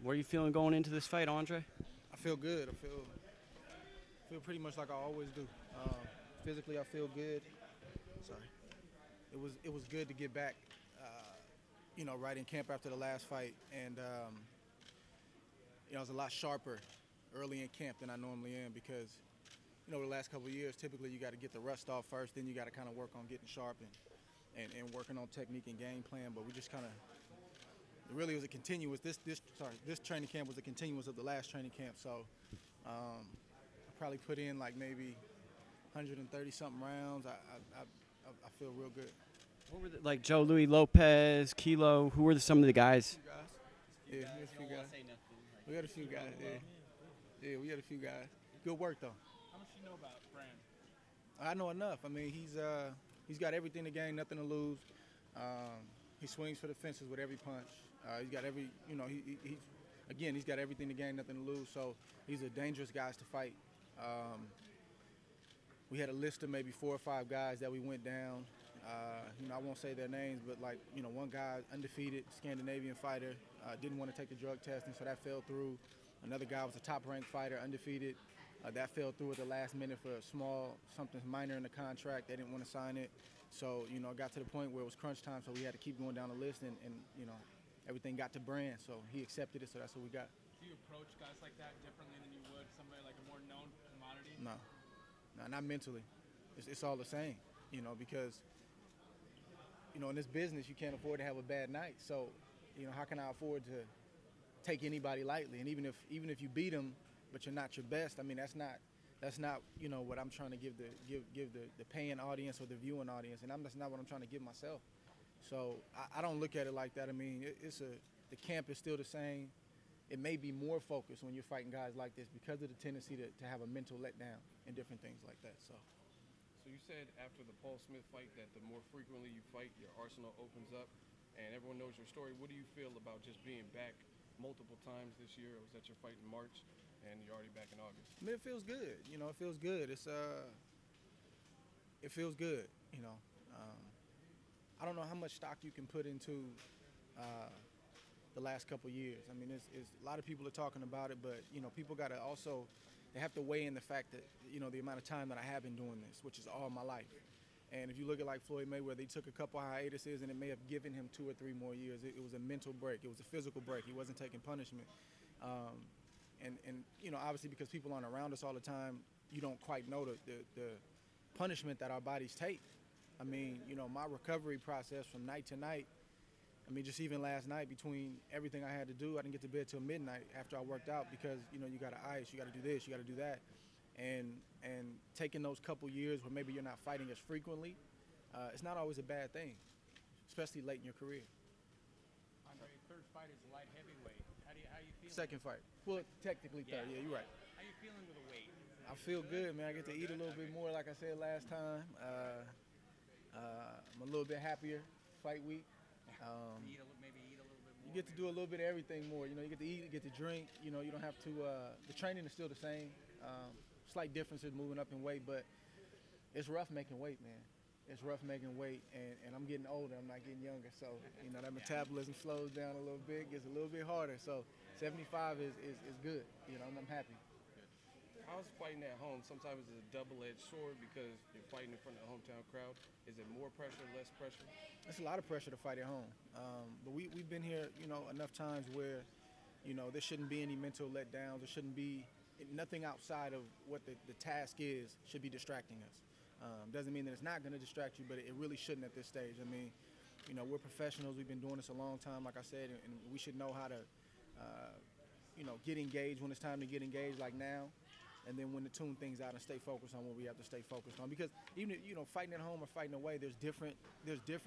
What are you feeling going into this fight, Andre? I feel good. I feel pretty much like I always do. Physically, I feel good. Sorry. It was good to get back, right in camp after the last fight, and I was a lot sharper early in camp than I normally am because, the last couple of years, typically you got to get the rust off first, then you got to kind of work on getting sharp and working on technique and game plan. But we just kind of, it really was a continuous. This training camp was a continuous of the last training camp. So I probably put in like maybe 130 something rounds. I feel real good. What were like Joe Louis Lopez, Kilo? Who were some of the guys? Yeah, we had a few guys. We had a few guys. Yeah, we had a few guys. Good work though. How much do you know about Brand? I know enough. I mean, he's got everything to gain, nothing to lose. He swings for the fences with every punch. He's got every, he's got everything to gain, nothing to lose. So he's a dangerous guy to fight. We had a list of maybe 4 or 5 guys that we went down. I won't say their names, but one guy, undefeated Scandinavian fighter, didn't want to take the drug testing, so that fell through. Another guy was a top-ranked fighter, undefeated. That fell through at the last minute for a something minor in the contract. They didn't want to sign it. So, it got to the point where it was crunch time, so we had to keep going down the list, and everything got to Brand, so he accepted it, so that's what we got. Do you approach guys like that differently than you would somebody like a more known commodity? No, not mentally. It's all the same, because, in this business, you can't afford to have a bad night. So, how can I afford to take anybody lightly? And even if you beat them, but you're not your best, I mean, that's not what I'm trying to give the paying audience or the viewing audience, and that's not what I'm trying to give myself. So I don't look at it like that. I mean, the camp is still the same. It may be more focused when you're fighting guys like this because of the tendency to have a mental letdown and different things like that. So you said after the Paul Smith fight that the more frequently you fight, your arsenal opens up, and everyone knows your story. What do you feel about just being back multiple times this year? It was that your fight in March, and you're already back in August. I mean, it feels good. It feels good. It feels good. I don't know how much stock you can put into the last couple years. I mean, it's a lot of people are talking about it, but people got to also, they have to weigh in the fact that the amount of time that I have been doing this, which is all my life. And if you look at like Floyd Mayweather, he took a couple hiatuses, and it may have given him 2 or 3 more years. It was a mental break. It was a physical break. He wasn't taking punishment. And obviously because people aren't around us all the time, you don't quite know the punishment that our bodies take. I mean, my recovery process from night to night, I mean, just even last night between everything I had to do, I didn't get to bed till midnight after I worked out because, you got to ice, you got to do this, you got to do that. And taking those couple years where maybe you're not fighting as frequently, it's not always a bad thing, especially late in your career. Andre, third fight is light heavyweight. How you feeling? Second fight. Well, technically third. Yeah, you're right. How you feeling with the weight? I feel good, man. I get to eat a little bit more, like I said last time. I'm a little bit happier fight week. Maybe eat a little bit more. You get to do a little bit of everything more. You get to eat, you get to drink. You don't have to. The training is still the same. Slight differences moving up in weight, but it's rough making weight, man. It's rough making weight, and I'm getting older. I'm not getting younger, so that metabolism slows down a little bit, gets a little bit harder. So 75 is good. I'm happy. How's fighting at home? Sometimes it's a double-edged sword because you're fighting in front of the hometown crowd. Is it more pressure, less pressure? It's a lot of pressure to fight at home. But we've been here, enough times where, there shouldn't be any mental letdowns. There shouldn't be nothing outside of what the task is should be distracting us. Doesn't mean that it's not going to distract you, but it really shouldn't at this stage. I mean, we're professionals. We've been doing this a long time, like I said, and we should know how to, get engaged when it's time to get engaged, like now. And then when to tune things out and stay focused on what we have to stay focused on. Because even fighting at home or fighting away, there's different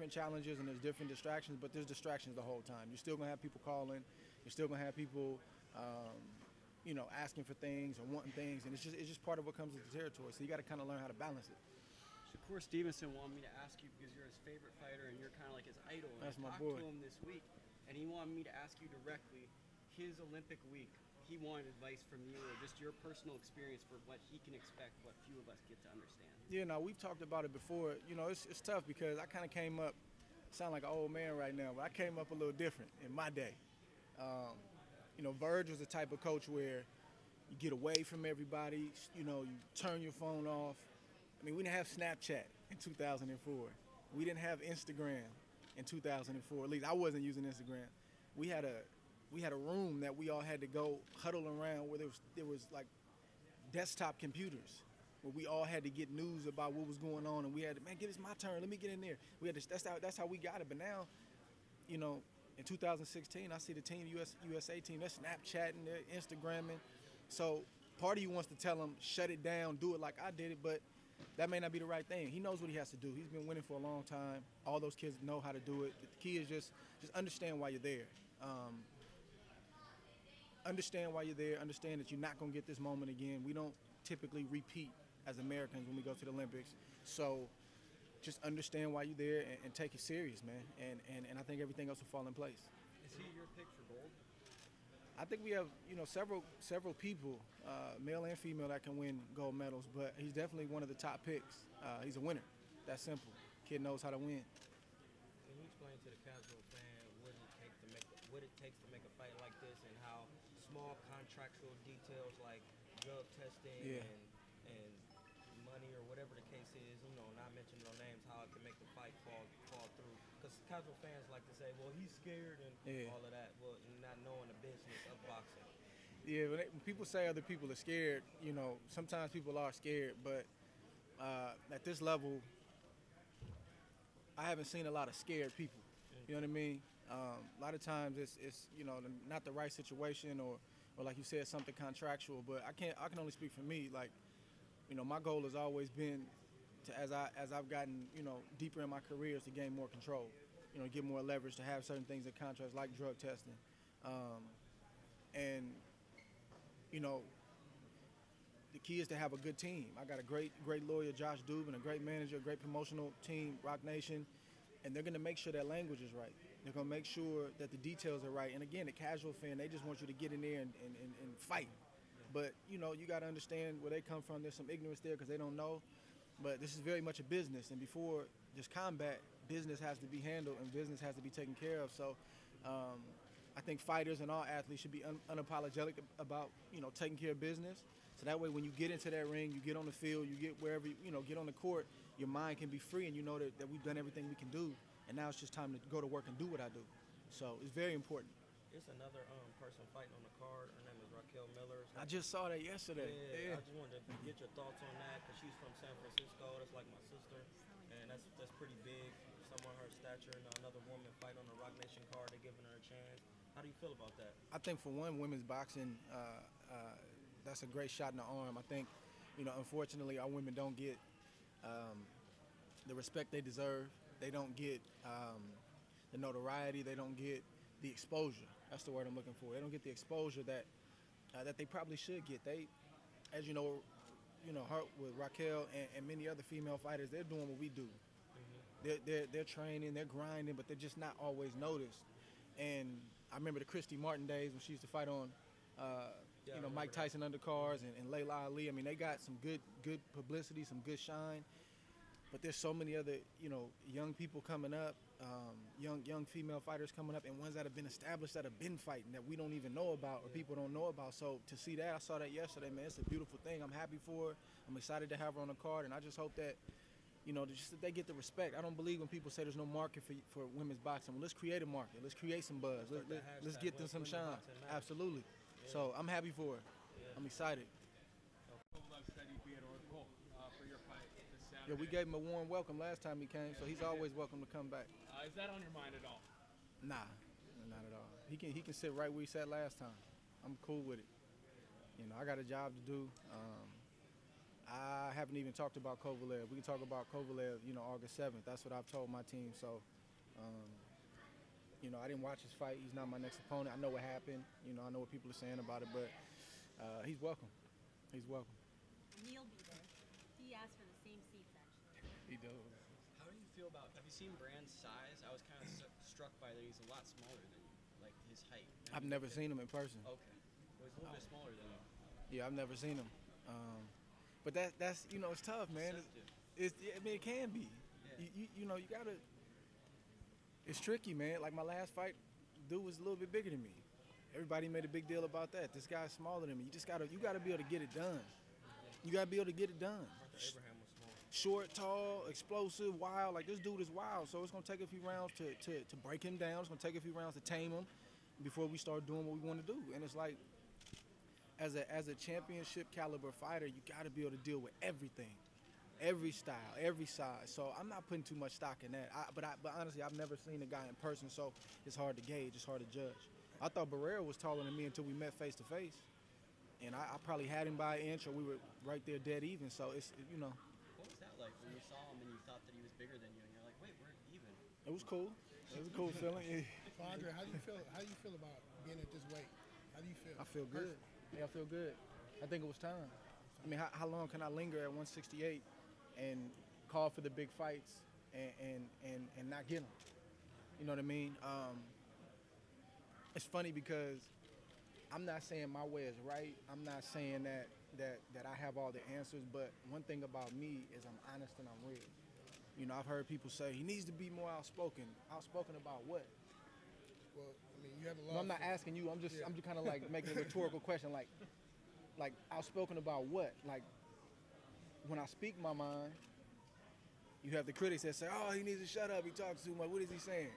challenges and there's different distractions, but there's distractions the whole time. You're still gonna have people calling, you're still gonna have people, asking for things or wanting things, and it's just part of what comes with the territory. So you got to kind of learn how to balance it. Shakur Stevenson wanted me to ask you because you're his favorite fighter and you're kind of like his idol. And That's I my talked boy. to him this week, and he wanted me to ask you directly his Olympic week. He wanted advice from you or just your personal experience for what he can expect, what few of us get to understand. Yeah, no, we've talked about it before. It's tough because I kind of came up, sound like an old man right now, but I came up a little different in my day. Verge was the type of coach where you get away from everybody. You turn your phone off. I mean, we didn't have Snapchat in 2004. We didn't have Instagram in 2004. At least I wasn't using Instagram. We had a room that we all had to go huddle around where there was like desktop computers where we all had to get news about what was going on, and we had to, man, it's my turn. Let me get in there. We had to, that's how we got it. But now, in 2016, I see the team, USA team, they're Snapchatting, they're Instagramming. So part of you wants to tell them, shut it down, do it like I did it, but that may not be the right thing. He knows what he has to do. He's been winning for a long time. All those kids know how to do it. The key is just understand why you're there. Understand why you're there. Understand that you're not going to get this moment again. We don't typically repeat as Americans when we go to the Olympics. So just understand why you're there and take it serious, man. And I think everything else will fall in place. Is he your pick for gold? I think we have, several people, male and female, that can win gold medals, but he's definitely one of the top picks. He's a winner. That's simple. Kid knows how to win. Can you explain to the casual fan what it takes to make a fight like this, and how small contractual details like drug testing and money or whatever the case is, not mentioning no names, how it can make the fight fall through? Because casual fans like to say, well, he's scared and all of that, well, and not knowing the business of boxing. Yeah, when people say other people are scared, sometimes people are scared, but at this level, I haven't seen a lot of scared people. You know what I mean? A lot of times it's not the right situation or like you said, something contractual. But I can only speak for me. Like, my goal has always been to, as I've gotten deeper in my career, is to gain more control. Get more leverage, to have certain things in contracts like drug testing, and the key is to have a good team. I got a great lawyer, Josh Dubin, a great manager, a great promotional team, Rock Nation, and they're going to make sure that language is right. They're going to make sure that the details are right. And again, the casual fan, they just want you to get in there and fight. But, you got to understand where they come from. There's some ignorance there because they don't know. But this is very much a business. And before just combat, business has to be handled and business has to be taken care of. So I think fighters and all athletes should be unapologetic about, taking care of business. So that way when you get into that ring, you get on the field, you get wherever, get on the court, your mind can be free and you know that we've done everything we can do. And now it's just time to go to work and do what I do. So it's very important. It's another person fighting on the card. Her name is Raquel Miller. I just saw that yesterday. Yeah. I just wanted to get your thoughts on that because she's from San Francisco. That's like my sister. And that's pretty big. Someone her stature and another woman fight on the Rock Nation card. They're giving her a chance. How do you feel about that? I think for one, women's boxing, that's a great shot in the arm. I think, unfortunately, our women don't get the respect they deserve. They don't get the notoriety. They don't get the exposure. That's the word I'm looking for. They don't get the exposure that they probably should get. They, as you know, her with Raquel and many other female fighters, they're doing what we do. Mm-hmm. They're training, they're grinding, but they're just not always noticed. And I remember the Christy Martin days when she used to fight on, Mike Tyson undercards and Layla Ali. I mean, they got some good publicity, some good shine. But there's so many other, young people coming up, young female fighters coming up, and ones that have been established that have been fighting that we don't even know about or people don't know about. So to see that, I saw that yesterday, man. It's a beautiful thing. I'm happy for her. I'm excited to have her on the card, and I just hope that, just that they get the respect. I don't believe when people say there's no market for women's boxing. Well, let's create a market. Let's create some buzz. Let's get them some shine. Absolutely. Yeah. So I'm happy for her. Yeah. I'm excited. Yeah, we gave him a warm welcome last time he came, so he's always welcome to come back. Is that on your mind at all? Nah, not at all. He can sit right where he sat last time. I'm cool with it. I got a job to do. I haven't even talked about Kovalev. We can talk about Kovalev, August 7th. That's what I've told my team. So, I didn't watch his fight. He's not my next opponent. I know what happened. I know what people are saying about it, but he's welcome. He's welcome. Neil be there. He asked for the same seats, actually. He does. How do you feel about, have you seen Brand's size? I was kind of struck by that he's a lot smaller than you, like his height. I've never seen him in person. Okay. Well, he's a little bit smaller than you. Yeah, I've never seen him. But that's it's tough, man. It can be. Yeah. You gotta. It's tricky, man. Like my last fight, dude was a little bit bigger than me, Everybody made a big deal about that. This guy's smaller than me. You gotta be able to get it done. You gotta be able to get it done. Abraham was small. Short, tall, explosive, wild. Like, this dude is wild. So it's gonna take a few rounds to break him down. It's gonna take a few rounds to tame him before we start doing what we want to do. And it's like, as a championship caliber fighter, you gotta be able to deal with everything, every style, every size. So I'm not putting too much stock in that. But honestly, I've never seen a guy in person, so it's hard to gauge. It's hard to judge. I thought Barrera was taller than me until we met face to face, and I probably had him by an inch, or we were right there dead even. So it's, you know. What was that like when you saw him and you thought that he was bigger than you, and you're like, wait, we're even? It was cool. It was a cool feeling. Yeah. So Andre, how do you feel? How do you feel about being at this weight? How do you feel? I feel good. Yeah, I feel good. I think it was time. I mean, how long can I linger at 168 and call for the big fights and not get them? You know what I mean? It's funny because I'm not saying my way is right. I'm not saying that I have all the answers. But one thing about me is I'm honest and I'm real. You know, I've heard people say he needs to be more outspoken. Outspoken about what? Well, I mean, you have a lot. No, I'm not asking you. I'm just kind of like making a rhetorical question. Like outspoken about what? Like, when I speak my mind, you have the critics that say, "Oh, he needs to shut up. He talks too much. What is he saying?"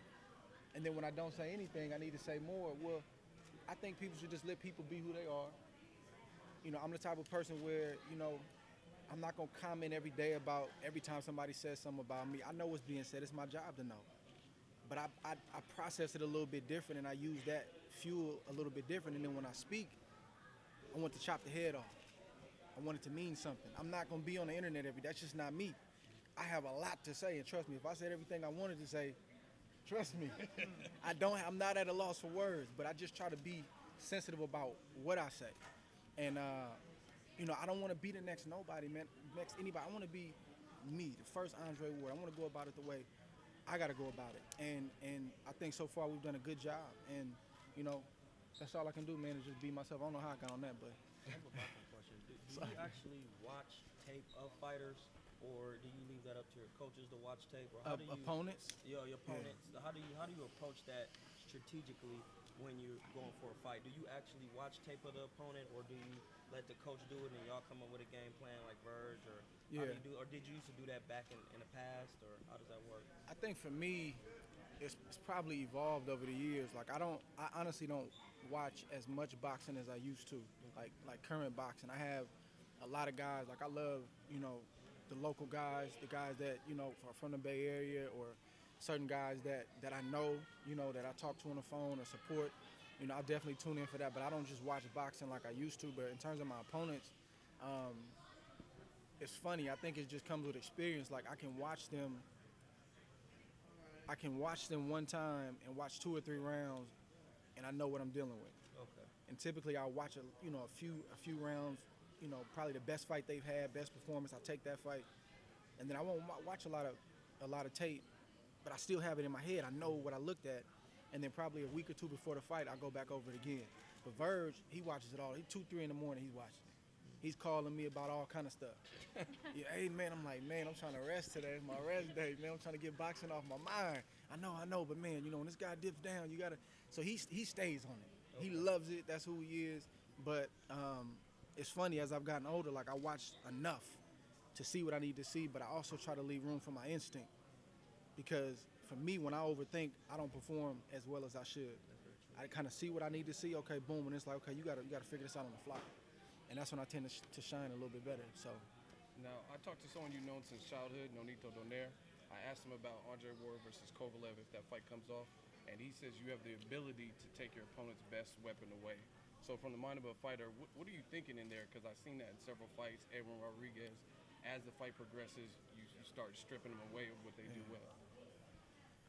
And then when I don't say anything, I need to say more. Well, I think people should just let people be who they are. You know, I'm the type of person where, you know, I'm not going to comment every day about every time somebody says something about me. I know what's being said. It's my job to know. But I process it a little bit different, and I use that fuel a little bit different. And then when I speak, I want to chop the head off. I want it to mean something. I'm not going to be on the internet every day. That's just not me. I have a lot to say, and trust me, if I said everything I wanted to say, trust me, I'm not at a loss for words, but I just try to be sensitive about what I say. And, you know, I don't want to be the next nobody, man, next anybody. I want to be me, the first Andre Ward. I want to go about it the way I got to go about it. And I think so far we've done a good job. And, you know, that's all I can do, man, is just be myself. I don't know how I got on that, but. I have a background question. Do you actually watch tape of fighters, or do you leave that up to your coaches to watch tape, or how do you opponents? Your opponents. Yeah. How do you approach that strategically when you're going for a fight? Do you actually watch tape of the opponent, or do you let the coach do it and y'all come up with a game plan like Verge, or how do you do, or did you used to do that back in the past, or how does that work? I think for me, it's probably evolved over the years. Like I honestly don't watch as much boxing as I used to, like current boxing. I have a lot of guys, like I love, you know, the local guys, the guys that, you know, are from the Bay Area, or certain guys that I know, you know, that I talk to on the phone or support. You know, I'll definitely tune in for that, but I don't just watch boxing like I used to. But in terms of my opponents, it's funny. I think it just comes with experience. Like I can watch them one time and watch 2 or 3 rounds, and I know what I'm dealing with. Okay. And typically I'll watch a few rounds, you know, probably the best fight they've had, best performance. I'll take that fight, and then I won't watch a lot of tape, but I still have it in my head. I know what I looked at, and then probably a week or 2 before the fight, I'll go back over it again. But Verge, he watches it all. 2, 3 in the morning, he's watching it. He's calling me about all kind of stuff. Yeah, hey man, I'm like, man, I'm trying to rest today. It's my rest day, man. I'm trying to get boxing off my mind. I know, but man, you know, when this guy dips down, you gotta. So he stays on it. Okay. He loves it. That's who he is. But it's funny, as I've gotten older, like I watch enough to see what I need to see, but I also try to leave room for my instinct. Because for me, when I overthink, I don't perform as well as I should. I kind of see what I need to see. Okay, boom, and it's like, okay, you gotta figure this out on the fly. And that's when I tend to shine a little bit better. So, now I talked to someone you've known since childhood, Nonito Donaire. I asked him about Andre Ward versus Kovalev if that fight comes off, and he says you have the ability to take your opponent's best weapon away. So, from the mind of a fighter, what are you thinking in there? Because I've seen that in several fights. Edwin Rodriguez, as the fight progresses, you start stripping them away of what they do well.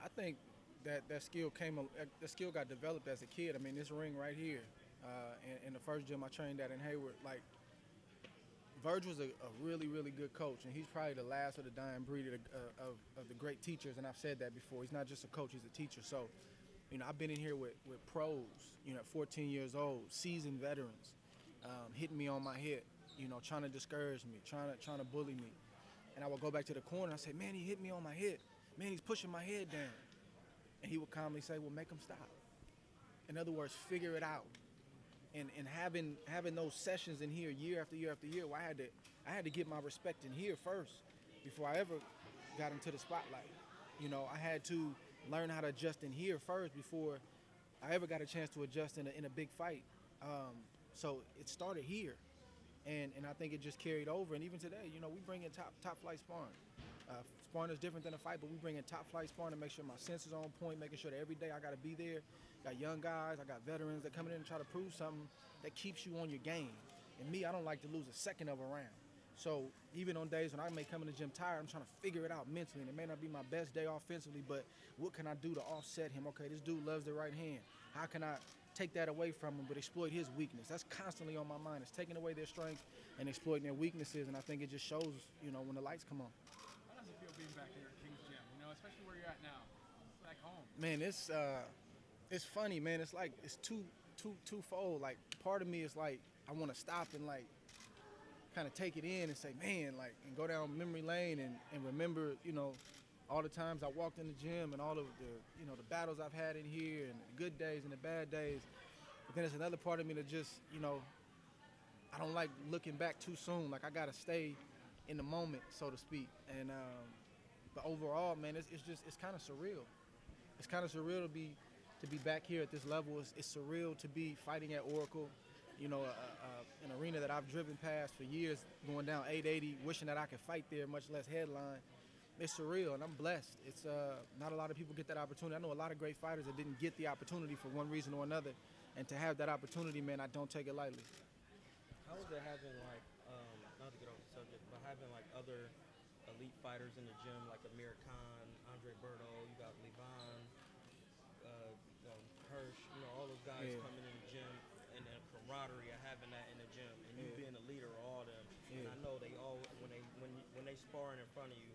I think that skill got developed as a kid. I mean, this ring right here. In the first gym I trained at in Hayward, like Verge was a really, really good coach, and he's probably the last of the dying breed of the great teachers, and I've said that before. He's not just a coach, he's a teacher. So, you know, I've been in here with pros, you know, at 14 years old, seasoned veterans, hitting me on my head, you know, trying to discourage me, trying to bully me. And I would go back to the corner and I say, man, he hit me on my head. Man, he's pushing my head down. And he would calmly say, well, make him stop. In other words, figure it out. And having those sessions in here year after year after year, where I had to get my respect in here first before I ever got into the spotlight. You know, I had to learn how to adjust in here first before I ever got a chance to adjust in a big fight. So it started here, and I think it just carried over. And even today, you know, we bring in top flight sparring. Sparring is different than a fight, but we bring in top flight sparring to make sure my senses are on point, making sure that every day I got to be there. Got young guys, I got veterans that coming in and try to prove something that keeps you on your game. And me, I don't like to lose a second of a round. So even on days when I may come in the gym tired, I'm trying to figure it out mentally. And it may not be my best day offensively, but what can I do to offset him? Okay, this dude loves the right hand. How can I take that away from him but exploit his weakness? That's constantly on my mind. It's taking away their strengths and exploiting their weaknesses. And I think it just shows, you know, when the lights come on. How does it feel being back here at King's Gym? You know, especially where you're at now, back home. Man, it's funny, man. It's like it's twofold. Like part of me is like I want to stop and like kind of take it in and say, man, like, and go down memory lane and remember, you know, all the times I walked in the gym and all of the, you know, the battles I've had in here and the good days and the bad days. But then there's another part of me that just, you know, I don't like looking back too soon. Like I gotta stay in the moment, so to speak. And but overall, man, it's kind of surreal. It's kind of surreal to be back here at this level. It's surreal to be fighting at Oracle, you know, an arena that I've driven past for years, going down 880, wishing that I could fight there, much less headline. It's surreal, and I'm blessed. It's not a lot of people get that opportunity. I know a lot of great fighters that didn't get the opportunity for one reason or another, and to have that opportunity, man, I don't take it lightly. How is it having like, not to get off the subject, but having like other elite fighters in the gym, like Amir Khan, Andre Berto, you got Levon, Hirsch, you know, all those guys coming in the gym, and the camaraderie of having that in the gym, and you being a leader of all them. And I know they all, when they sparring in front of you,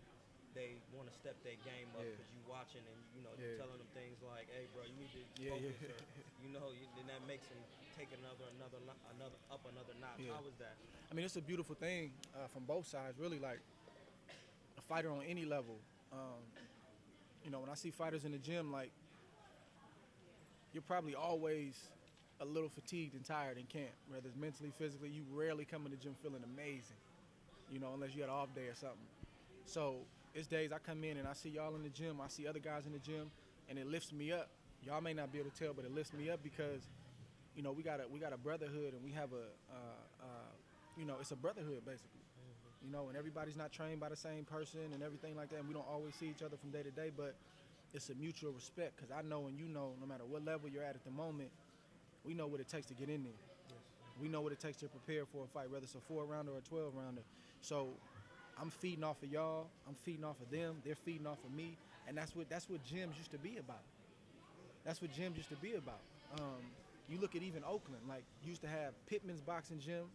they want to step their game up because you watching and you know you're telling them things like, hey bro, you need to focus, or, you know, then that makes them take another notch. How was that? I mean, it's a beautiful thing from both sides, really. Like a fighter on any level, you know, when I see fighters in the gym, like you're probably always a little fatigued and tired in camp, whether it's mentally, physically. You rarely come in the gym feeling amazing, you know, unless you had an off day or something. So it's days I come in and I see y'all in the gym, I see other guys in the gym, and it lifts me up. Y'all may not be able to tell, but it lifts me up because, you know, we got a brotherhood, and we have you know, it's a brotherhood basically. You know, and everybody's not trained by the same person and everything like that, and we don't always see each other from day to day, but it's a mutual respect because I know and you know, no matter what level you're at the moment, we know what it takes to get in there. We know what it takes to prepare for a fight, whether it's a 4-rounder or a 12-rounder. So I'm feeding off of y'all. I'm feeding off of them. They're feeding off of me, and that's what gyms used to be about. That's what gyms used to be about. You look at even Oakland, like used to have Pittman's boxing gym,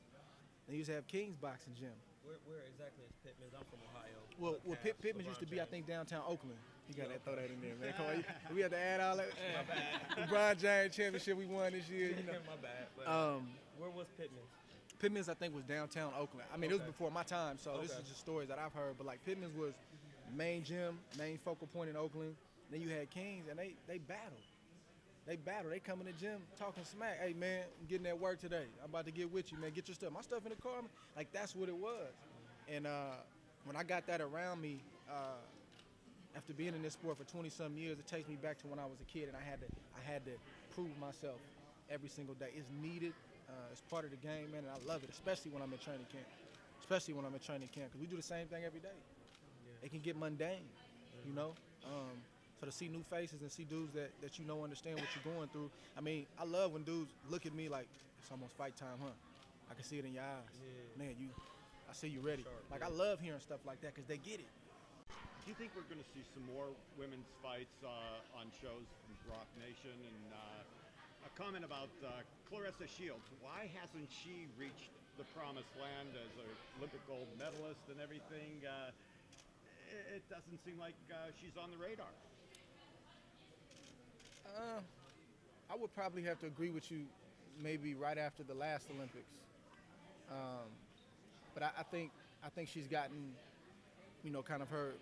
they used to have King's boxing gym. Where exactly is Pittman's? I'm from Ohio. Well, Pittman's used to be, I think, downtown Oakland. You gotta throw that in there, man. Come on, we had to add all that. My bad. LeBron James championship we won this year. You know. My bad. But, where was Pittman's? Pittman's, I think, was downtown Oakland. I mean, it was before my time, so this is just stories that I've heard. But like Pittman's was the main gym, main focal point in Oakland. Then you had Kings, and they battled. They come in the gym talking smack. Hey man, I'm getting that work today. I'm about to get with you, man. Get your stuff. My stuff in the car. Like that's what it was. And when I got that around me, after being in this sport for 20-some years, it takes me back to when I was a kid, and I had to prove myself every single day. It's needed. It's part of the game, man, and I love it, especially when I'm in training camp. Because we do the same thing every day. It can get mundane, you know. So to see new faces and see dudes that you know understand what you're going through. I mean, I love when dudes look at me like, it's almost fight time, huh? I can see it in your eyes. Man, I see you ready. Like, I love hearing stuff like that because they get it. Do you think we're going to see some more women's fights on shows from Rock Nation? And a comment about Clarissa Shields. Why hasn't she reached the promised land as an Olympic gold medalist and everything? It doesn't seem like she's on the radar. I would probably have to agree with you maybe right after the last Olympics. But I think she's gotten, you know, kind of her,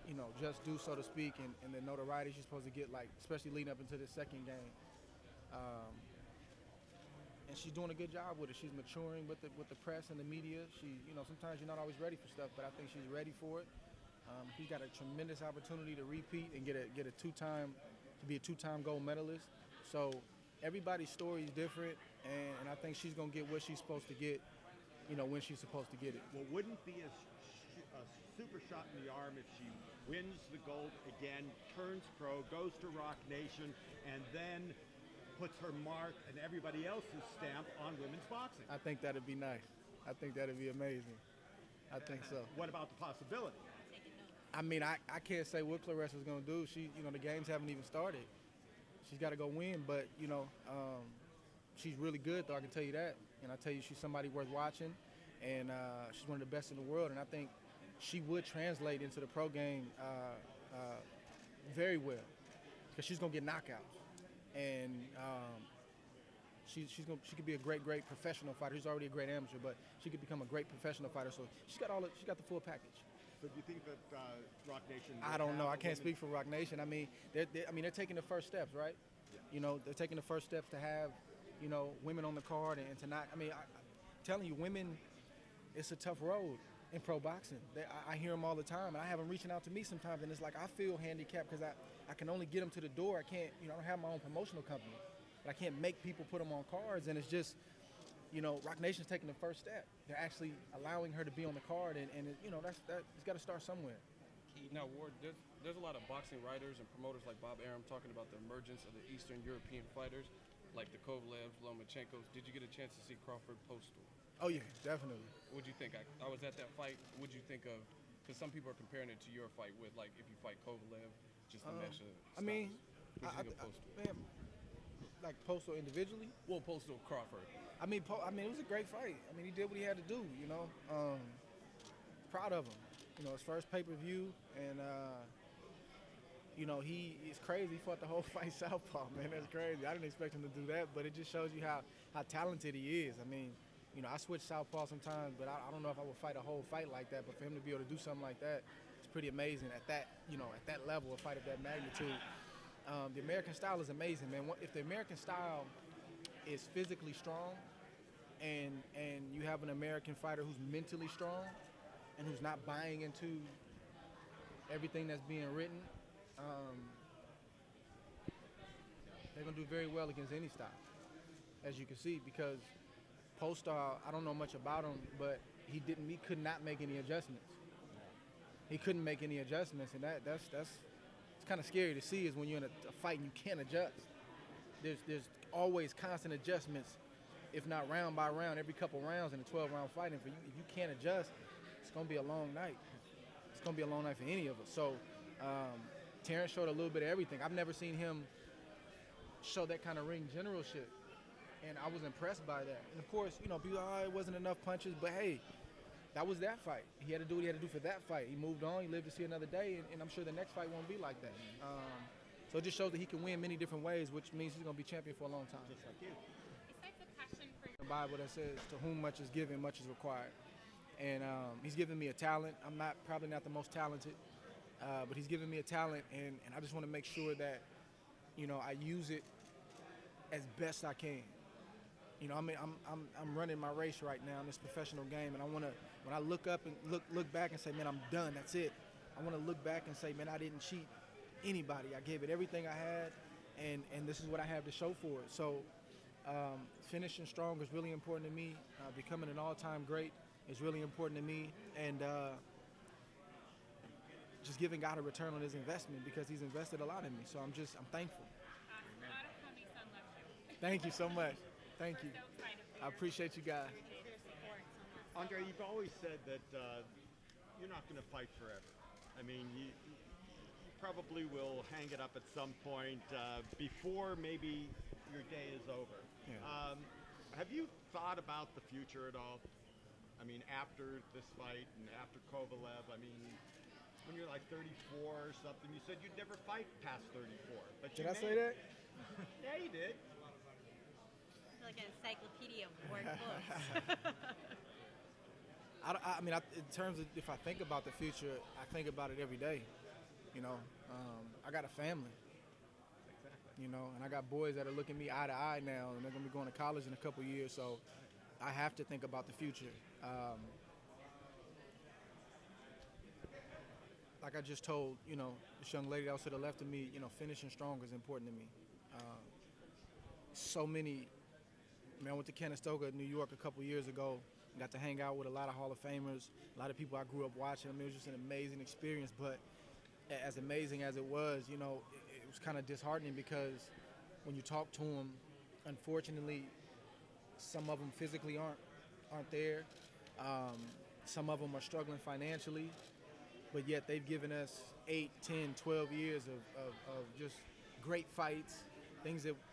you know, just due, so to speak, and the notoriety she's supposed to get, like, especially leading up into the second game. And she's doing a good job with it. She's maturing with the press and the media. Sometimes you're not always ready for stuff, but I think she's ready for it. She's got a tremendous opportunity to repeat and get a two-time gold medalist. So everybody's story is different, and I think she's gonna get what she's supposed to get, when she's supposed to get it. Well, wouldn't be a super shot in the arm if she wins the gold again, turns pro, goes to Rock Nation, and then puts her mark and everybody else's stamp on women's boxing? I think that'd be nice. I think that'd be amazing. I think so. What about the possibility? I mean, I can't say what Clarissa's going to do. The games haven't even started. She's got to go win, but, she's really good, though, I can tell you that. And I tell you, she's somebody worth watching, and she's one of the best in the world, and I think she would translate into the pro game very well, because she's going to get knockouts. And she could be a great professional fighter. She's already a great amateur, but she could become a great professional fighter. So she's got the full package. So do you think that Rock Nation? I don't know. I can't speak for Rock Nation. I mean, they're taking the first steps, right? Yeah. They're taking the first steps to have, women on the card and to not. I mean, I'm telling you, women, it's a tough road in pro boxing. I hear them all the time, and I have them reaching out to me sometimes, and it's like I feel handicapped because I can only get them to the door. I can't, I don't have my own promotional company, but I can't make people put them on cards, and it's just. Rock Nation's taking the first step. They're actually allowing her to be on the card, and it's got to start somewhere. Now, Ward, there's a lot of boxing writers and promoters like Bob Arum talking about the emergence of the Eastern European fighters, like the Kovalevs, Lomachenkos. Did you get a chance to see Crawford Postal? Oh, yeah, definitely. What'd you think? I was at that fight. What'd you think of? Because some people are comparing it to your fight with, like, if you fight Kovalev, just the mesh of styles. I mean, What'd you think of Postal? man, like Postal individually? Well, Postal Crawford. I mean, it was a great fight. I mean, he did what he had to do, Proud of him. His first pay-per-view, and, he's crazy. He fought the whole fight southpaw, man. That's crazy. I didn't expect him to do that, but it just shows you how talented he is. I mean, I switch southpaw sometimes, but I don't know if I would fight a whole fight like that. But for him to be able to do something like that, it's pretty amazing at that, at that level, a fight of that magnitude. The American style is amazing, man. If the American style is physically strong, and you have an American fighter who's mentally strong and who's not buying into everything that's being written, they're gonna do very well against any style, as you can see, because Postal, I don't know much about him, but he could not make any adjustments. He couldn't make any adjustments, and that's it's kind of scary to see, is when you're in a fight and you can't adjust. There's always constant adjustments, if not round by round, every couple rounds in a 12-round fight. And if you can't adjust, it's going to be a long night. It's going to be a long night for any of us. So Terrence showed a little bit of everything. I've never seen him show that kind of ring generalship, and I was impressed by that. And, of course, people it wasn't enough punches, but, hey, that was that fight. He had to do what he had to do for that fight. He moved on. He lived to see another day, and I'm sure the next fight won't be like that. So it just shows that he can win many different ways, which means he's going to be champion for a long time. Just like you. Besides the passion for The Bible that says, to whom much is given, much is required. And he's given me a talent. I'm probably not the most talented, but he's given me a talent, and I just want to make sure that, I use it as best I can. I'm running my race right now in this professional game, and I want to, when I look up and look back and say, man, I'm done, that's it. I want to look back and say, man, I didn't cheat anybody. I gave it everything I had, and this is what I have to show for it. So finishing strong is really important to me. Becoming an all-time great is really important to me, and just giving God a return on his investment, because he's invested a lot in me. So I'm thankful. a lot of homie son love you. Thank you so much. Thank you. We're so excited for I appreciate you guys. your support so much. Andre, you've always said that you're not going to fight forever. I mean, you probably will hang it up at some point before maybe your day is over. Yeah. Have you thought about the future at all? I mean, after this fight and after Kovalev, I mean, when you're like 34 or something, you said you'd never fight past 34. But Did I say that? Yeah, you did. I feel like an encyclopedia of word books. I mean, in terms of if I think about the future, I think about it every day. I got a family. Exactly. you know, and I got boys that are looking me eye to eye now, and they're going to be going to college in a couple years, so I have to think about the future. Like I just told, you know, this young lady that was to the left of me, you know, finishing strong is important to me. So many, I mean, I went to Canastota, New York a couple years ago, got to hang out with a lot of Hall of Famers, a lot of people I grew up watching. I mean, it was just an amazing experience, but as amazing as it was, you know, it was kind of disheartening because when you talk to them, unfortunately, some of them physically aren't there. Some of them are struggling financially, but yet they've given us 8, 10, 12 years of just great fights,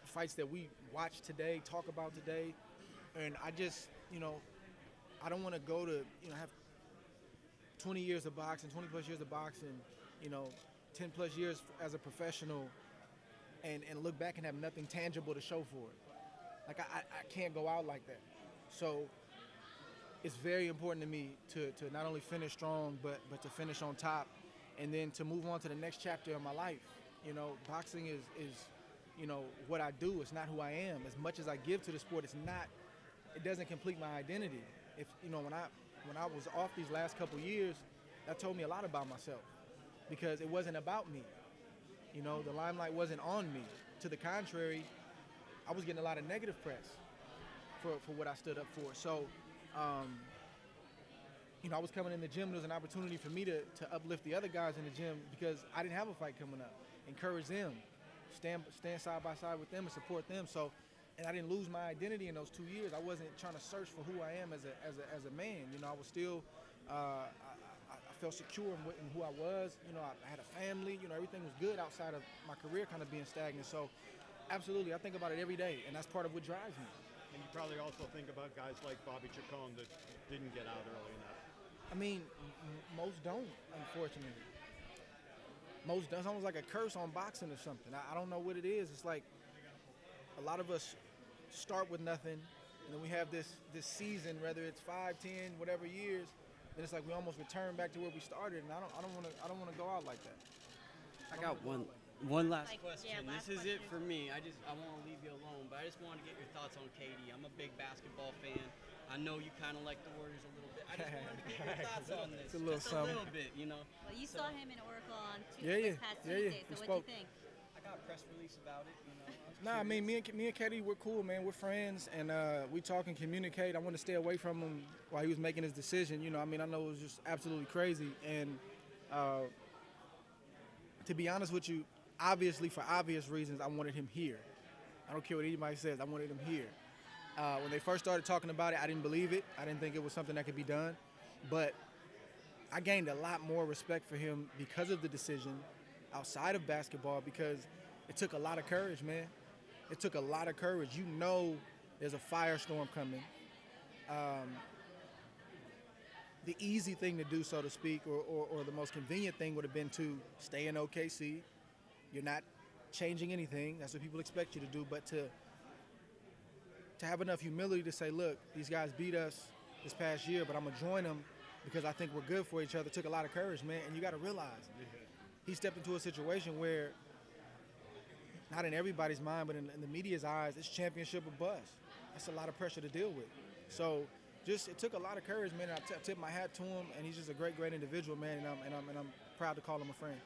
fights that we watch today, talk about today. And I just, you know, I don't want to go to, you know, have 20 years of boxing, 20 plus years of boxing, you know, 10 plus years as a professional and look back and have nothing tangible to show for it. Like, I can't go out like that. So it's very important to me to not only finish strong, but to finish on top and then to move on to the next chapter of my life. You know, boxing is you know, what I do. It's not who I am. As much as I give to the sport, it doesn't complete my identity. If, you know, when I was off these last couple years, that told me a lot about myself because it wasn't about me. You know, the limelight wasn't on me. To the contrary, I was getting a lot of negative press for what I stood up for. So, you know, I was coming in the gym. There was an opportunity for me to uplift the other guys in the gym because I didn't have a fight coming up. Encourage them, stand side by side with them and support them. So, and I didn't lose my identity in those 2 years. I wasn't trying to search for who I am as a man. You know, I was still, I felt secure in who I was. You know, I had a family. You know, everything was good outside of my career kind of being stagnant. So, absolutely, I think about it every day, and that's part of what drives me. And you probably also think about guys like Bobby Chacon that didn't get out early enough. I mean, most don't, unfortunately. Most don't. It's almost like a curse on boxing or something. I don't know what it is. It's like a lot of us start with nothing, and then we have this season, whether it's 5, 10, whatever years, then it's like we almost return back to where we started, and I don't want to go out like that. I got one last Like, question. yeah, last This is it question. for me. I won't leave you alone, but I just want to get your thoughts on KD. I'm a big basketball fan. I know you kind of like the Warriors a little bit. I just wanted to get your thoughts on this. It's a little just something. a little bit, you know. Well, you saw him in Oracle on Yeah, this past yeah, Tuesday, we so spoke. what'd you think? I got a press release about it, you know. Nah, I mean, me and KD, we're cool, man. We're friends, and we talk and communicate. I want to stay away from him while he was making his decision. You know, I mean, I know it was just absolutely crazy. And to be honest with you, obviously, for obvious reasons, I wanted him here. I don't care what anybody says. I wanted him here. When they first started talking about it, I didn't believe it. I didn't think it was something that could be done. But I gained a lot more respect for him because of the decision outside of basketball because it took a lot of courage, man. It took a lot of courage. You know there's a firestorm coming. The easy thing to do, so to speak, or the most convenient thing would have been to stay in OKC. You're not changing anything. That's what people expect you to do. But to have enough humility to say, look, these guys beat us this past year, but I'm going to join them because I think we're good for each other. Took a lot of courage, man. And you got to realize he stepped into a situation where, not in everybody's mind, but in the media's eyes, it's championship or bust. That's a lot of pressure to deal with. So it took a lot of courage, man. I tip my hat to him, and he's just a great, great individual, man. And I'm proud to call him a friend.